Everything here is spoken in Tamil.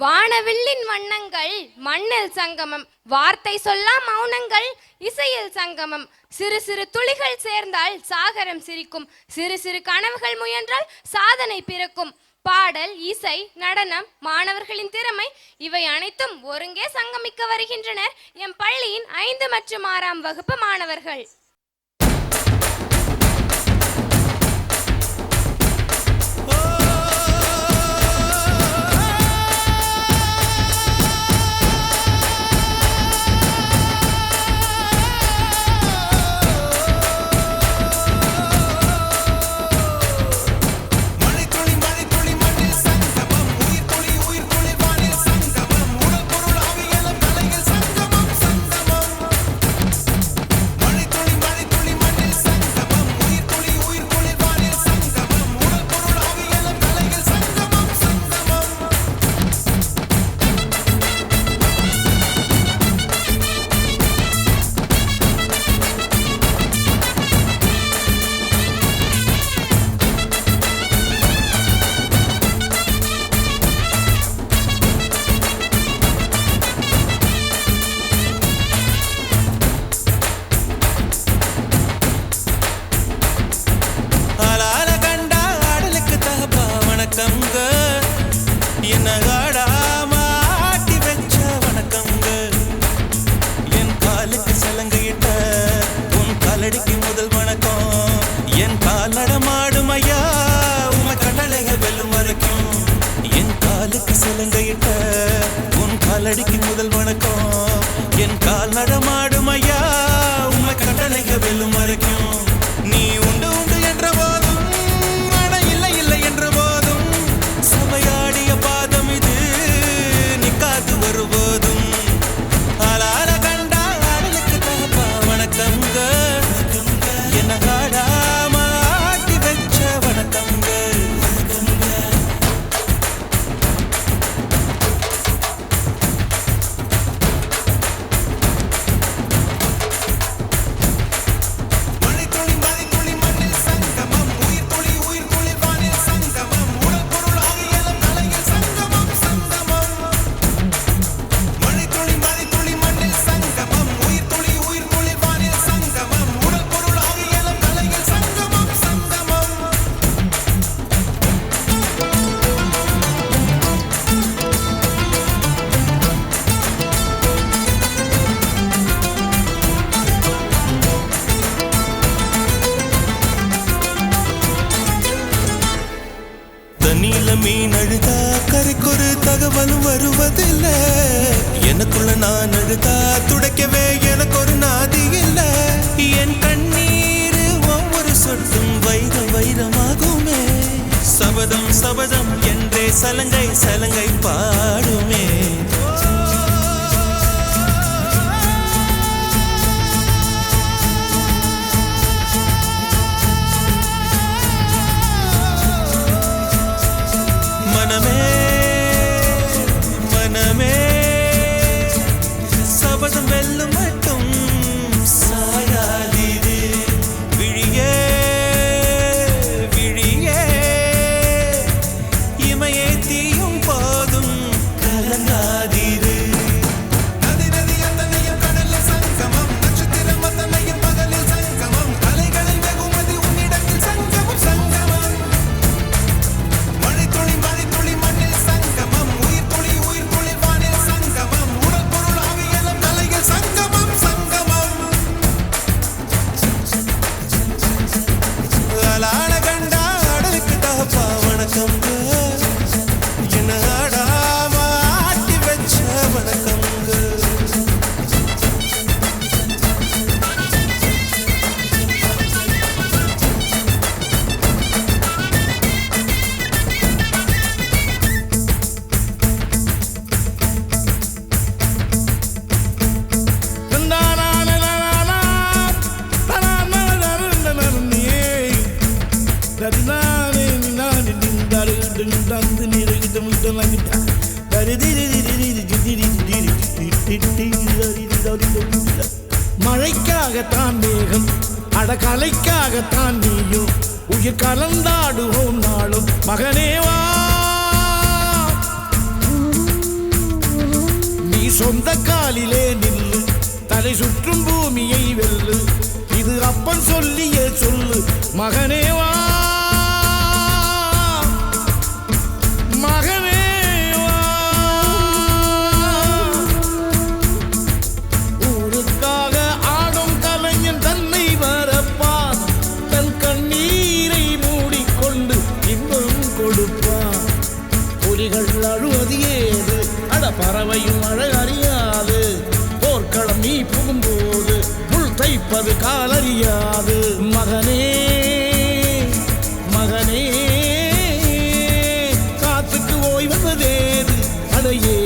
வானவில்லின் வண்ணங்கள் மண்ணில் சங்கமம், வார்த்தை சொல்லா மௌனங்கள் இசையில் சங்கமம். சிறு சிறு துளிகள் சேர்ந்தால் சாகரம் சிரிக்கும், சிறு சிறு கனவுகள் முயன்றால் சாதனை பிறக்கும். பாடல், இசை, நடனம், மாணவர்களின் திறமை இவை அனைத்தும் ஒருங்கே சங்கமிக்க வருகின்றனர் எம் பள்ளியின் 5 மற்றும் 6ஆம் வகுப்பு மாணவர்கள். காலடிக்கு முதல் வணக்கம், என் கால் நடமாடும் ஐயா, உமை கட்டளைக வெல்லும் வரைக்கும். நீ உண்டு உண்டு என்ற போதும், ஆனா இல்லை இல்லை என்ற போதும், சபையாடிய பாதம் இது நிக்காது வருபோதும். ஆளால கண்டா ஆடலுக்கு தகப்பா வணக்கங்க, என்ன காடாம ஆட்டி வச்ச வணக்கங்க. தண்ணியில மீன் அழுதா கரைக்கொரு தகவலும் வருவதில்லை. எனக்குள்ள நான் அழுதா துடைக்கவே எனக்கு ஒரு நாதி இல்லை. என் கண்ணீர் ஒவ்வொரு சொட்டும் வைரம் வைரமாகுமே. சபதம் சபதம் என்றே சலங்கை சலங்கை பாடுமே. மனமே சபதம் வெல்லும் மட்டும் சாயாதீரு. விழியே விழியே இமையே தீயும் போதும் கலங்காதீரு. நதி நதி அத்தனையும் கடலில் சங்கமம், நட்சத்திரம் அத்தனையும் பகலில் சங்கமம், அலைகளில் வெகுமதி உன்னிடத்தில் சங்கமம் சங்கமம். மழை துளி மழை துளி மண்ணில் சங்கமம், உயிர் துளி உயிர் துளி வானில் சங்கமம், உடல் பொருள் ஆவியலும் தலையில் சங்கமம் சங்கமம். அலாட கண்டா அடலுக்கு தகப்பா வணக்கங்க, என்ன ஆடாம ஆட்டி வச்ச வணக்கங்க. மழைக்காகத்தான் மேகம், அடகலைக்காகத்தான் நீயும், உயிர் கலந்தாடுவோம் நாளும் மகனேவா. சொந்த காலிலே நில்லு தலை சுற்றும் பூமியை வெல்லு இது அப்பன் சொல்லிய சொல்லு மகனே வா மகனே வா ஊருக்காக ஆடும் கலைஞன் தன்னை வரப்பான் தன் கண்ணீரை மூடிக்கொண்டு இன்பம் கொடுப்பான் புலிகள் அழுவது ஏது அட பறவையும் அழகறியாது போர்க்களம் நீ புகும்போது முள் தைப்பது காலறியாது மகனே மகனே காத்துக்கு ஓய்வதேது அடையே